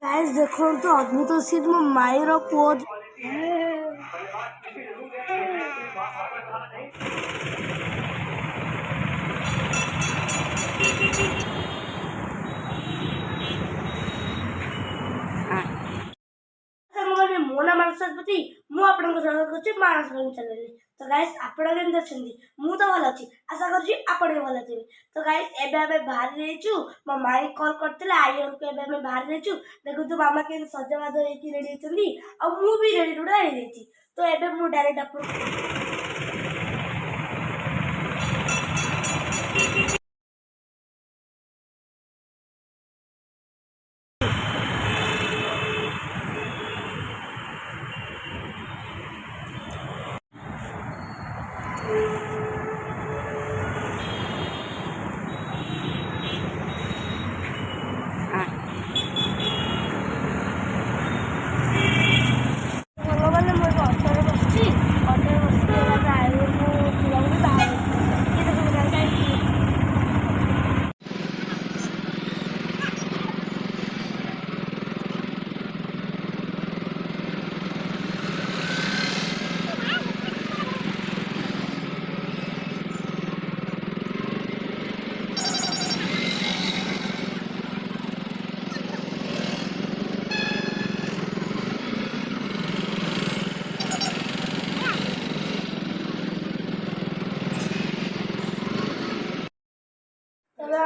Guys देखो अद्भुत scene मो माईर पुओ मो ना मानस सरस्वती मुझे स्वागत करुच्ची मानस चैनल। तो गाइस आपण केमती अच्छी मु तो भल अच्छी आशा कर भल थे। तो गाइस एबे आमे बाहर रहीचु मो माई कॉल करते आई घर को एबे बाहर रहीचु देखु मामा के सजबाज होती रेडी होती आ मु भी रेडी रुड़ा हो। तो एबे मु डायरेक्ट आप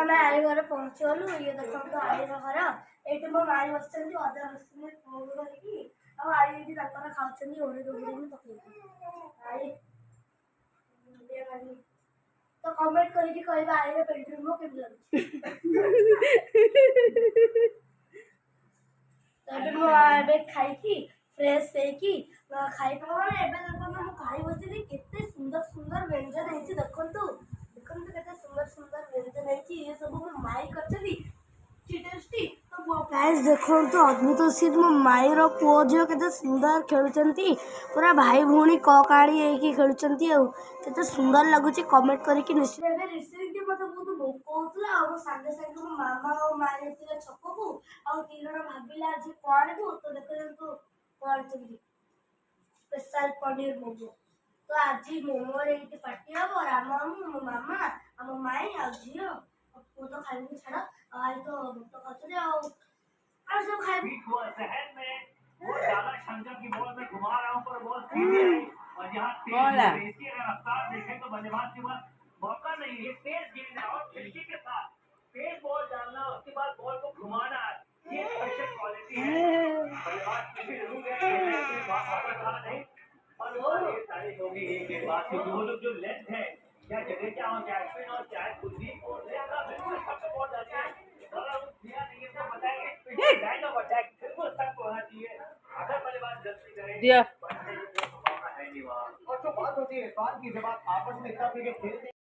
आई घर पहुँचगलु ये देखो आई घर ये मो माई बस अदा बस फोन करके आई खाऊँ ओढ़े डोबे पकड़ तो कमेंट करके कहबा आई पेंटिंग मो केमती लगे खाई फ्रेश खाई खाई बस के सुंदर सुंदर व्यंजन है देखु देखते सुंदर सुंदर व्यंजन है ये सब मो माई कर गाइस देखो अद्भुत सीन मो माईर पुओ झील के सुंदर खेलुंट पूरा भाई भौणी ककाणी खेलुंट सुंदर लगुच कमेंट करके निश्चित रिसेंटली मत बहुत भोक होता सागे सागे मो मामा और माई छक को दी जन भाविला आज कौन तो देखो कौन स्पेशल पनीर मोमो। तो आज मोमो रे पार्टी हम राम मो मामा मो माई आ झील पु तो खाई छाड़ आई तो भोट खाते सब खाए मौका नहीं है तेज गेंद और खिड़की के साथ तेज बॉल डालना उसके बाद बॉल को घुमाना ये स्पेशल क्वालिटी है। बल्लेबाज किसी रूल है नहीं और ये सारी होगी एक बात कि वो लोग जो लेंथ है क्या जडेजा और जैक्सन और चाहे कुलदीप और लेगा बिल्कुल सबको बॉल डालते हैं और अब दिया नहीं है तो बताएंगे लाइन ऑफ अटैक बिल्कुल तक होना चाहिए अगर बल्लेबाज जल्दी करे दिया और जो बात होती है इरफान की जब आप आपस में इतना क्रिकेट खेलते